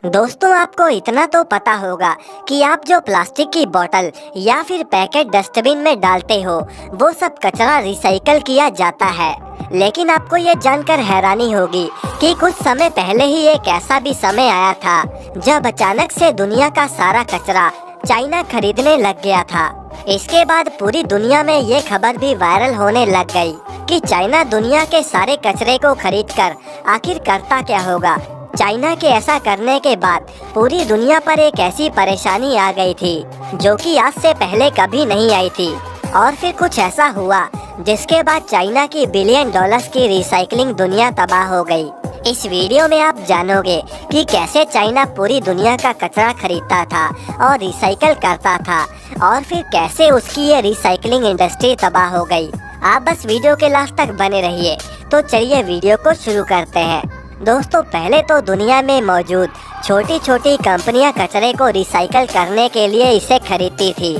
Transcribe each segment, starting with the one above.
दोस्तों, आपको इतना तो पता होगा कि आप जो प्लास्टिक की बोतल या फिर पैकेट डस्टबिन में डालते हो वो सब कचरा रिसाइकल किया जाता है। लेकिन आपको ये जानकर हैरानी होगी कि कुछ समय पहले ही एक ऐसा भी समय आया था जब अचानक से दुनिया का सारा कचरा चाइना खरीदने लग गया था। इसके बाद पूरी दुनिया में ये खबर भी वायरल होने लग गई कि चाइना दुनिया के सारे कचरे को खरीदकर आखिर करता क्या होगा। चाइना के ऐसा करने के बाद पूरी दुनिया पर एक ऐसी परेशानी आ गई थी जो कि आज से पहले कभी नहीं आई थी। और फिर कुछ ऐसा हुआ जिसके बाद चाइना की बिलियन डॉलर्स की रिसाइकलिंग दुनिया तबाह हो गई। इस वीडियो में आप जानोगे कि कैसे चाइना पूरी दुनिया का कचरा खरीदता था और रिसाइकल करता था और फिर कैसे उसकी ये रिसाइकलिंग इंडस्ट्री तबाह हो गई। आप बस वीडियो के लास्ट तक बने रहिए। तो चलिए वीडियो को शुरू करते हैं। दोस्तों, पहले तो दुनिया में मौजूद छोटी छोटी कंपनियां कचरे को रिसाइकल करने के लिए इसे खरीदती थी,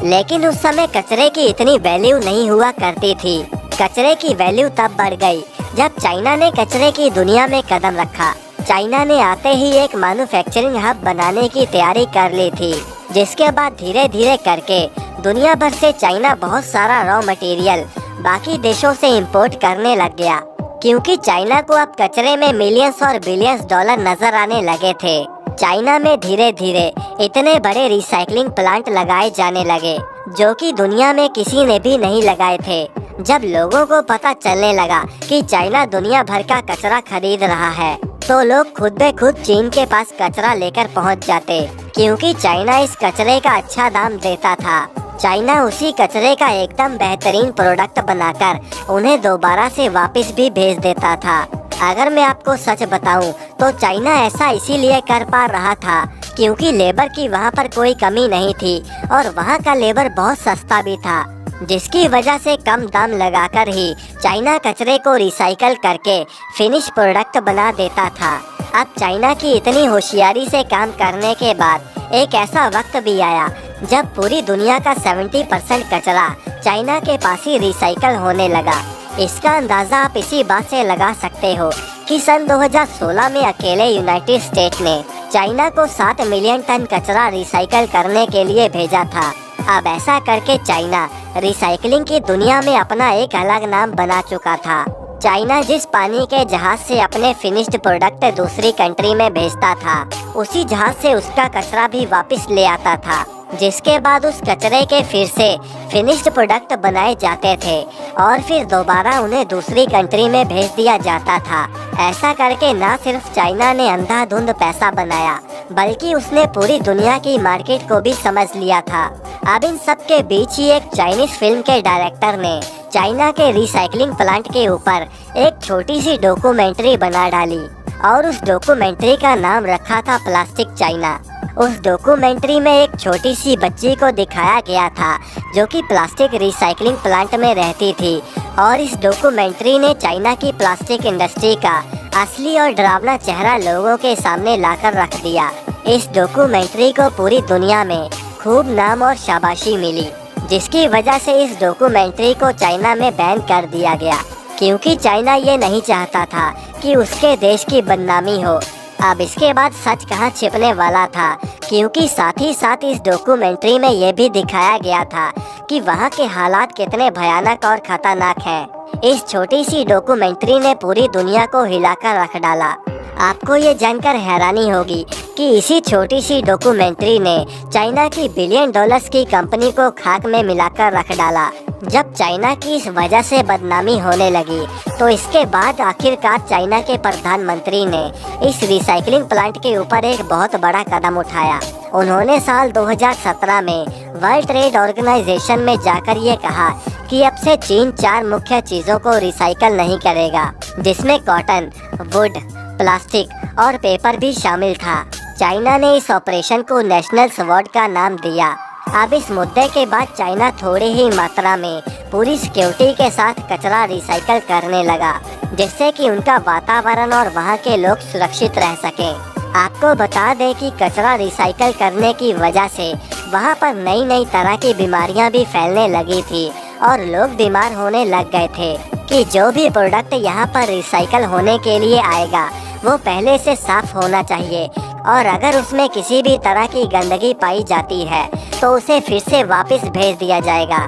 लेकिन उस समय कचरे की इतनी वैल्यू नहीं हुआ करती थी। कचरे की वैल्यू तब बढ़ गई जब चाइना ने कचरे की दुनिया में कदम रखा। चाइना ने आते ही एक मैन्युफैक्चरिंग हब बनाने की तैयारी कर ली थी, जिसके बाद धीरे धीरे करके दुनिया भर से चाइना बहुत सारा रॉ मटेरियल बाकी देशों से इम्पोर्ट करने लग गया, क्योंकि चाइना को अब कचरे में मिलियंस और बिलियंस डॉलर नजर आने लगे थे। चाइना में धीरे धीरे इतने बड़े रिसाइकलिंग प्लांट लगाए जाने लगे जो कि दुनिया में किसी ने भी नहीं लगाए थे। जब लोगों को पता चलने लगा कि चाइना दुनिया भर का कचरा खरीद रहा है तो लोग खुद ब खुद चीन के पास कचरा लेकर पहुंच जाते, क्योंकि चाइना इस कचरे का अच्छा दाम देता था। चाइना उसी कचरे का एकदम बेहतरीन प्रोडक्ट बनाकर उन्हें दोबारा से वापस भी भेज देता था। अगर मैं आपको सच बताऊं तो चाइना ऐसा इसीलिए कर पा रहा था क्योंकि लेबर की वहां पर कोई कमी नहीं थी और वहां का लेबर बहुत सस्ता भी था, जिसकी वजह से कम दाम लगाकर ही चाइना कचरे को रिसाइकल करके फिनिश प्रोडक्ट बना देता था। अब चाइना की इतनी होशियारी से काम करने के बाद एक ऐसा वक्त भी आया जब पूरी दुनिया का 70% कचरा चाइना के पास ही रिसाइकल होने लगा। इसका अंदाजा आप इसी बात से लगा सकते हो कि सन 2016 में अकेले यूनाइटेड स्टेट ने चाइना को 7 मिलियन टन कचरा रिसाइकल करने के लिए भेजा था। अब ऐसा करके चाइना रिसाइकलिंग की दुनिया में अपना एक अलग नाम बना चुका था। चाइना जिस पानी के जहाज से अपने फिनिश्ड प्रोडक्ट दूसरी कंट्री में भेजता था, उसी जहाज से उसका कचरा भी वापस ले आता था, जिसके बाद उस कचरे के फिर से फिनिश्ड प्रोडक्ट बनाए जाते थे और फिर दोबारा उन्हें दूसरी कंट्री में भेज दिया जाता था। ऐसा करके न सिर्फ चाइना ने अंधाधुंध पैसा बनाया, बल्कि उसने पूरी दुनिया की मार्केट को भी समझ लिया था। अब इन सब के बीच ही एक चाइनीज फिल्म के डायरेक्टर ने चाइना के रिसाइकलिंग प्लांट के ऊपर एक छोटी सी डॉक्यूमेंट्री बना डाली और उस डॉक्यूमेंट्री का नाम रखा था प्लास्टिक चाइना। उस डॉक्यूमेंट्री में एक छोटी सी बच्ची को दिखाया गया था जो कि प्लास्टिक रिसाइकलिंग प्लांट में रहती थी, और इस डॉक्यूमेंट्री ने चाइना की प्लास्टिक इंडस्ट्री का असली और डरावना चेहरा लोगों के सामने लाकर रख दिया। इस डॉक्यूमेंट्री को पूरी दुनिया में खूब नाम और शाबाशी मिली, जिसकी वजह से इस डॉक्यूमेंट्री को चाइना में बैन कर दिया गया, क्योंकि चाइना ये नहीं चाहता था कि उसके देश की बदनामी हो। अब इसके बाद सच कहाँ छिपने वाला था, क्योंकि साथ ही साथ इस डॉक्यूमेंट्री में ये भी दिखाया गया था कि वहाँ के हालात कितने भयानक और खतरनाक हैं। इस छोटी सी डॉक्यूमेंट्री ने पूरी दुनिया को हिलाकर रख डाला। आपको ये जानकर हैरानी होगी कि इसी छोटी सी डॉक्यूमेंट्री ने चाइना की बिलियन डॉलर्स की कंपनी को खाक में मिलाकर रख डाला। जब चाइना की इस वजह से बदनामी होने लगी तो इसके बाद आखिरकार चाइना के प्रधानमंत्री ने इस रिसाइकलिंग प्लांट के ऊपर एक बहुत बड़ा कदम उठाया। उन्होंने साल 2017 में वर्ल्ड ट्रेड ऑर्गेनाइजेशन में जाकर ये कहा कि अब से चीन 4 मुख्य चीज़ों को रिसाइकल नहीं करेगा, जिसमें कॉटन, वुड, प्लास्टिक और पेपर भी शामिल था। चाइना ने इस ऑपरेशन को नेशनल स्वॉर्ड का नाम दिया। अब इस मुद्दे के बाद चाइना थोड़ी ही मात्रा में पूरी सिक्योरिटी के साथ कचरा रिसाइकल करने लगा, जिससे कि उनका वातावरण और वहाँ के लोग सुरक्षित रह सकें। आपको बता दें कि कचरा रिसाइकल करने की वजह से वहाँ पर नई नई तरह की बीमारियाँ भी फैलने लगी थी और लोग बीमार होने लग गए थे कि जो भी प्रोडक्ट यहाँ पर रिसाइकल होने के लिए आएगा वो पहले से साफ होना चाहिए, और अगर उसमें किसी भी तरह की गंदगी पाई जाती है तो उसे फिर से वापस भेज दिया जाएगा।